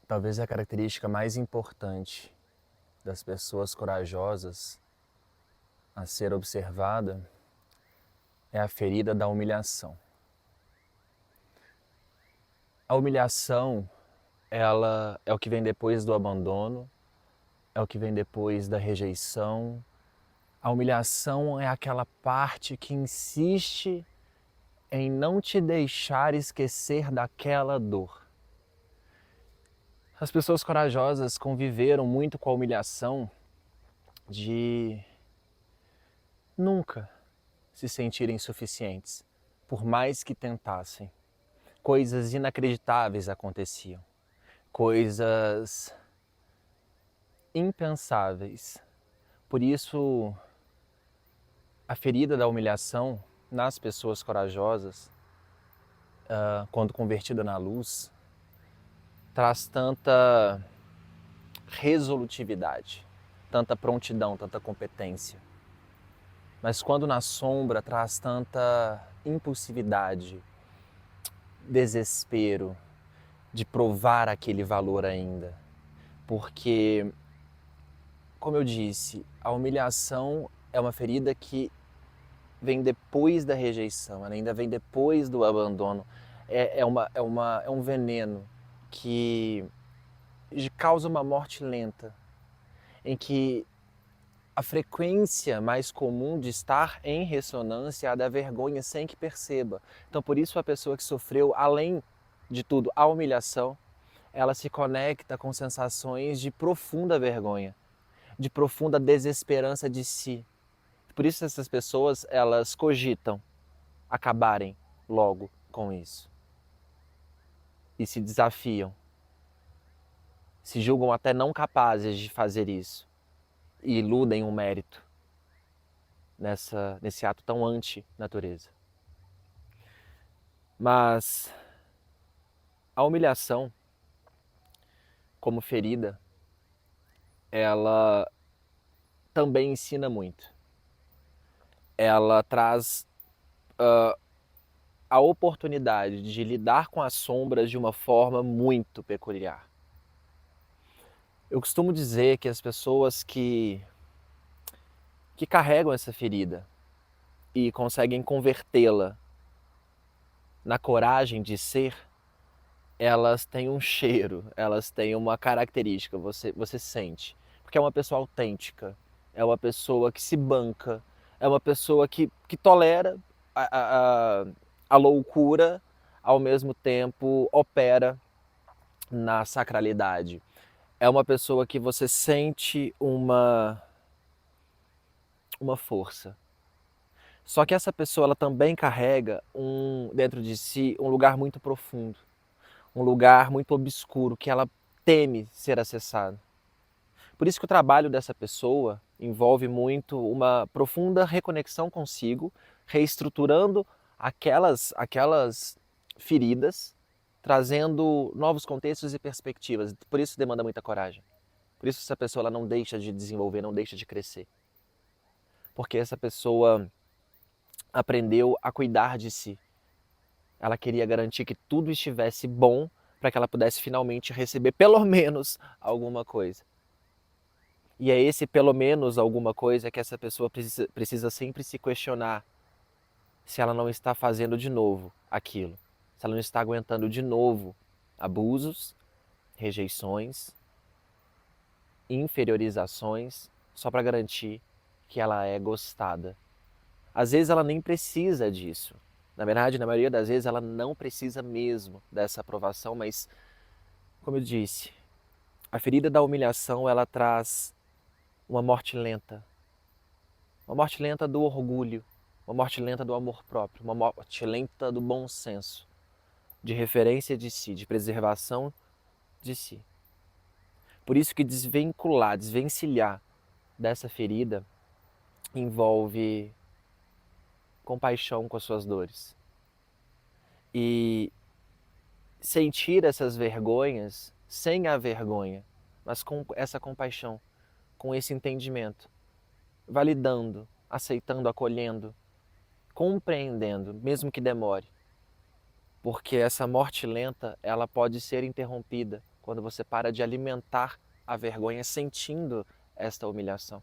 Talvez a característica mais importante das pessoas corajosas a ser observada é a ferida da humilhação. A humilhação, ela é o que vem depois do abandono, é o que vem depois da rejeição. A humilhação é aquela parte que insiste em não te deixar esquecer daquela dor. As pessoas corajosas conviveram muito com a humilhação de nunca se sentirem suficientes, por mais que tentassem. Coisas inacreditáveis aconteciam, coisas impensáveis. Por isso, a ferida da humilhação nas pessoas corajosas, quando convertida na luz, traz tanta resolutividade, tanta prontidão, tanta competência. Mas quando na sombra traz tanta impulsividade, desespero de provar aquele valor ainda. Porque, como eu disse, a humilhação é uma ferida que vem depois da rejeição, ela ainda vem depois do abandono. É um veneno que causa uma morte lenta, em que a frequência mais comum de estar em ressonância é a da vergonha sem que perceba. Então, por isso, a pessoa que sofreu, além de tudo, a humilhação, ela se conecta com sensações de profunda vergonha, de profunda desesperança de si. Por isso, essas pessoas, elas cogitam acabarem logo com isso. E se desafiam, se julgam até não capazes de fazer isso e iludem o mérito nesse ato tão anti-natureza. Mas a humilhação, como ferida, ela também ensina muito. Ela traz a oportunidade de lidar com as sombras de uma forma muito peculiar. Eu costumo dizer que as pessoas que carregam essa ferida e conseguem convertê-la na coragem de ser, elas têm um cheiro, elas têm uma característica, você sente. Porque é uma pessoa autêntica, é uma pessoa que se banca, é uma pessoa que tolera a loucura, ao mesmo tempo opera na sacralidade. É uma pessoa que você sente uma força. Só que essa pessoa ela também carrega dentro de si um lugar muito profundo, um lugar muito obscuro que ela teme ser acessado. Por isso que o trabalho dessa pessoa envolve muito uma profunda reconexão consigo, reestruturando aquelas feridas, trazendo novos contextos e perspectivas. Por isso demanda muita coragem. Por isso essa pessoa ela não deixa de desenvolver, não deixa de crescer. Porque essa pessoa aprendeu a cuidar de si. Ela queria garantir que tudo estivesse bom para que ela pudesse finalmente receber pelo menos alguma coisa. E é esse pelo menos alguma coisa que essa pessoa precisa sempre se questionar se ela não está fazendo de novo aquilo, se ela não está aguentando de novo abusos, rejeições, inferiorizações, só para garantir que ela é gostada. Às vezes ela nem precisa disso. Na verdade, na maioria das vezes ela não precisa mesmo dessa aprovação, mas, como eu disse, a ferida da humilhação ela traz uma morte lenta do orgulho, uma morte lenta do amor próprio, uma morte lenta do bom senso, de referência de si, de preservação de si. Por isso que desvincular, desvencilhar dessa ferida envolve compaixão com as suas dores. E sentir essas vergonhas sem a vergonha, mas com essa compaixão, com esse entendimento, validando, aceitando, acolhendo, compreendendo, mesmo que demore. Porque essa morte lenta, ela pode ser interrompida quando você para de alimentar a vergonha sentindo esta humilhação.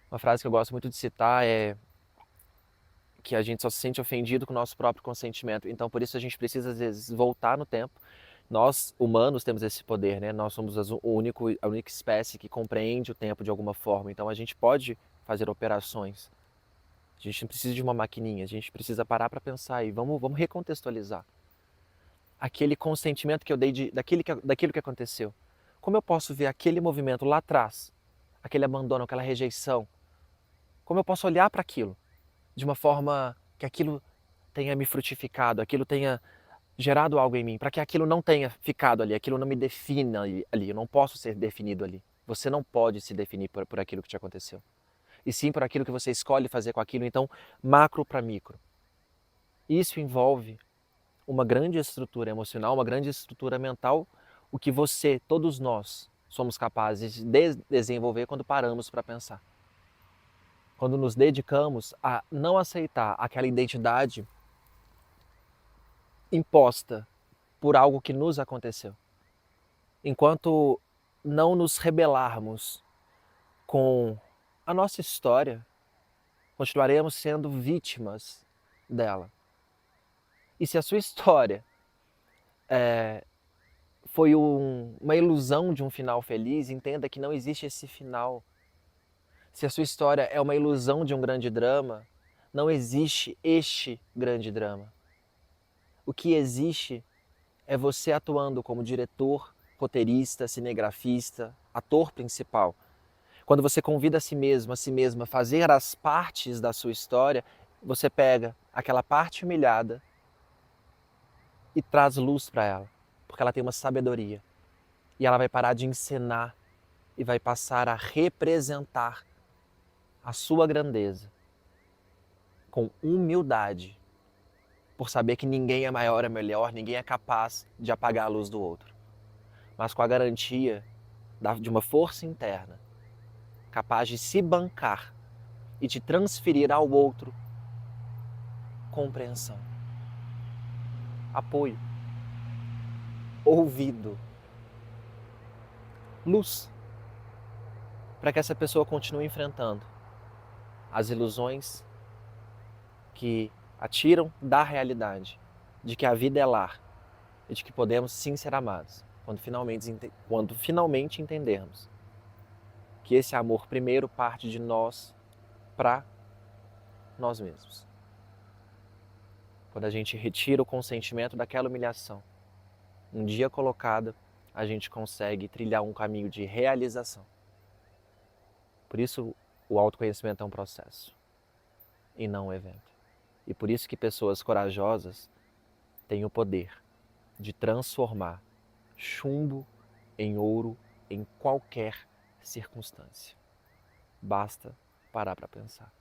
Uma frase que eu gosto muito de citar é que a gente só se sente ofendido com o nosso próprio consentimento. Então, por isso a gente precisa, às vezes, voltar no tempo. Nós, humanos, temos esse poder, né? Nós somos a única espécie que compreende o tempo de alguma forma. Então, a gente pode fazer operações. A gente não precisa de uma maquininha, a gente precisa parar para pensar e vamos recontextualizar. Aquele consentimento que eu dei daquilo que aconteceu. Como eu posso ver aquele movimento lá atrás, aquele abandono, aquela rejeição? Como eu posso olhar para aquilo de uma forma que aquilo tenha me frutificado, aquilo tenha gerado algo em mim, para que aquilo não tenha ficado ali, aquilo não me defina ali, eu não posso ser definido ali. Você não pode se definir por aquilo que te aconteceu. E sim por aquilo que você escolhe fazer com aquilo, então macro para micro. Isso envolve uma grande estrutura emocional, uma grande estrutura mental, o que você, todos nós, somos capazes de desenvolver quando paramos para pensar. Quando nos dedicamos a não aceitar aquela identidade imposta por algo que nos aconteceu. Enquanto não nos rebelarmos com a nossa história, continuaremos sendo vítimas dela. E se a sua história foi uma ilusão de um final feliz, entenda que não existe esse final. Se a sua história é uma ilusão de um grande drama, não existe este grande drama. O que existe é você atuando como diretor, roteirista, cinegrafista, ator principal. Quando você convida a si mesma a fazer as partes da sua história, você pega aquela parte humilhada e traz luz para ela, porque ela tem uma sabedoria. E ela vai parar de encenar e vai passar a representar a sua grandeza com humildade, por saber que ninguém é maior, é melhor, ninguém é capaz de apagar a luz do outro, mas com a garantia de uma força interna capaz de se bancar e de transferir ao outro compreensão, apoio, ouvido, luz, para que essa pessoa continue enfrentando as ilusões que a tiram da realidade, de que a vida é lar e de que podemos sim ser amados, quando finalmente entendermos que esse amor primeiro parte de nós para nós mesmos. Quando a gente retira o consentimento daquela humilhação, um dia colocada, a gente consegue trilhar um caminho de realização. Por isso, o autoconhecimento é um processo e não um evento. E por isso que pessoas corajosas têm o poder de transformar chumbo em ouro em qualquer circunstância. Basta parar para pensar.